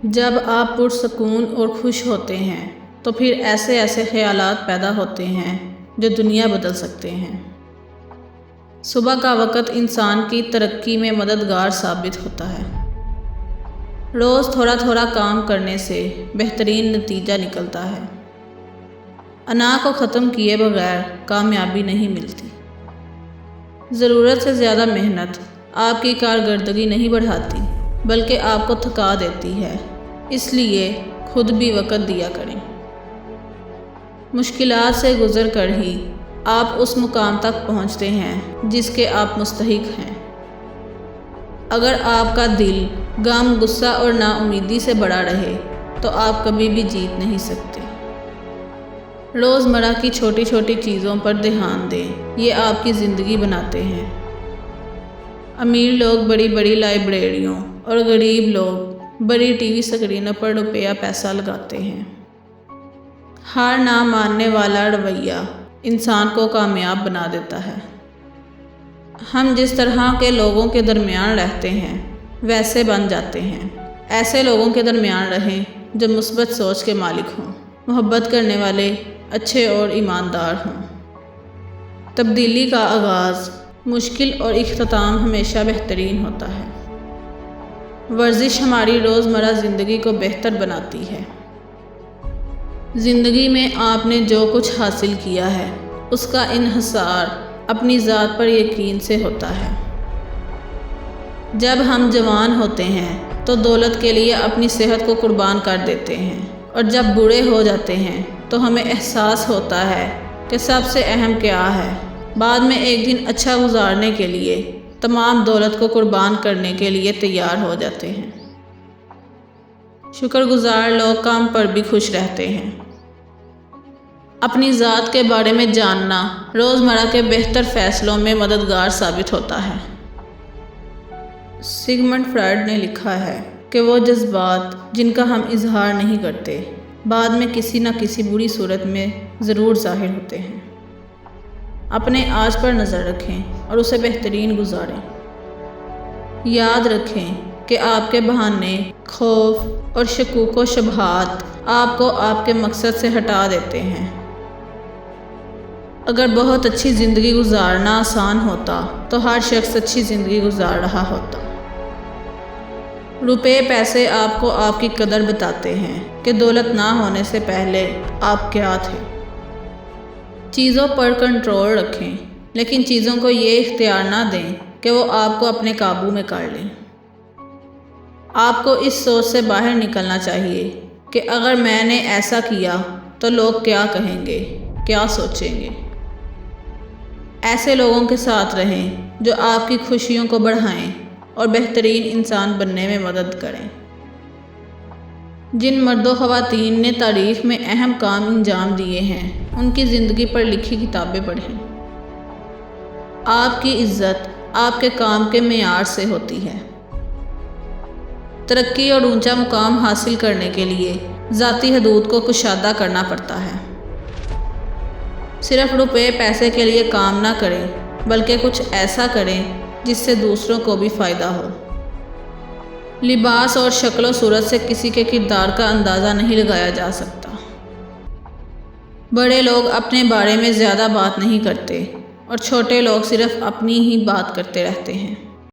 جب آپ پرسکون اور خوش ہوتے ہیں تو پھر ایسے ایسے خیالات پیدا ہوتے ہیں جو دنیا بدل سکتے ہیں۔ صبح کا وقت انسان کی ترقی میں مددگار ثابت ہوتا ہے۔ روز تھوڑا تھوڑا کام کرنے سے بہترین نتیجہ نکلتا ہے۔ انا کو ختم کیے بغیر کامیابی نہیں ملتی۔ ضرورت سے زیادہ محنت آپ کی کارکردگی نہیں بڑھاتی بلکہ آپ کو تھکا دیتی ہے، اس لیے خود بھی وقت دیا کریں۔ مشکلات سے گزر کر ہی آپ اس مقام تک پہنچتے ہیں جس کے آپ مستحق ہیں۔ اگر آپ کا دل غم، غصہ اور نا امیدی سے بڑا رہے تو آپ کبھی بھی جیت نہیں سکتے۔ روزمرہ کی چھوٹی چھوٹی چیزوں پر دھیان دیں، یہ آپ کی زندگی بناتے ہیں۔ امیر لوگ بڑی بڑی لائبریریوں اور غریب لوگ بڑی ٹی وی اسکرینوں پر روپیہ پیسہ لگاتے ہیں۔ ہار نہ ماننے والا رویہ انسان کو کامیاب بنا دیتا ہے۔ ہم جس طرح کے لوگوں کے درمیان رہتے ہیں ویسے بن جاتے ہیں۔ ایسے لوگوں کے درمیان رہیں جو مثبت سوچ کے مالک ہوں، محبت کرنے والے، اچھے اور ایماندار ہوں۔ تبدیلی کا آغاز مشکل اور اختتام ہمیشہ بہترین ہوتا ہے۔ ورزش ہماری روزمرہ زندگی کو بہتر بناتی ہے۔ زندگی میں آپ نے جو کچھ حاصل کیا ہے اس کا انحصار اپنی ذات پر یقین سے ہوتا ہے۔ جب ہم جوان ہوتے ہیں تو دولت کے لیے اپنی صحت کو قربان کر دیتے ہیں، اور جب بوڑھے ہو جاتے ہیں تو ہمیں احساس ہوتا ہے کہ سب سے اہم کیا ہے۔ بعد میں ایک دن اچھا گزارنے کے لیے تمام دولت کو قربان کرنے کے لیے تیار ہو جاتے ہیں۔ شکر گزار لوگ کام پر بھی خوش رہتے ہیں۔ اپنی ذات کے بارے میں جاننا روزمرہ کے بہتر فیصلوں میں مددگار ثابت ہوتا ہے۔ سگمنڈ فرائیڈ نے لکھا ہے کہ وہ جذبات جن کا ہم اظہار نہیں کرتے بعد میں کسی نہ کسی بری صورت میں ضرور ظاہر ہوتے ہیں۔ اپنے آج پر نظر رکھیں اور اسے بہترین گزاریں۔ یاد رکھیں کہ آپ کے بہانے، خوف اور شکوک و شبہات آپ کو آپ کے مقصد سے ہٹا دیتے ہیں۔ اگر بہت اچھی زندگی گزارنا آسان ہوتا تو ہر شخص اچھی زندگی گزار رہا ہوتا۔ روپے پیسے آپ کو آپ کی قدر بتاتے ہیں کہ دولت نہ ہونے سے پہلے آپ کیا تھے۔ چیزوں پر کنٹرول رکھیں لیکن چیزوں کو یہ اختیار نہ دیں کہ وہ آپ کو اپنے قابو میں کر لیں۔ آپ کو اس سوچ سے باہر نکلنا چاہیے کہ اگر میں نے ایسا کیا تو لوگ کیا کہیں گے، کیا سوچیں گے۔ ایسے لوگوں کے ساتھ رہیں جو آپ کی خوشیوں کو بڑھائیں اور بہترین انسان بننے میں مدد کریں۔ جن مرد و خواتین نے تاریخ میں اہم کام انجام دیے ہیں ان کی زندگی پر لکھی کتابیں پڑھیں۔ آپ کی عزت آپ کے کام کے معیار سے ہوتی ہے۔ ترقی اور اونچا مقام حاصل کرنے کے لیے ذاتی حدود کو کشادہ کرنا پڑتا ہے۔ صرف روپے پیسے کے لیے کام نہ کریں بلکہ کچھ ایسا کریں جس سے دوسروں کو بھی فائدہ ہو۔ لباس اور شکل و صورت سے کسی کے کردار کا اندازہ نہیں لگایا جا سکتا۔ بڑے لوگ اپنے بارے میں زیادہ بات نہیں کرتے اور چھوٹے لوگ صرف اپنی ہی بات کرتے رہتے ہیں۔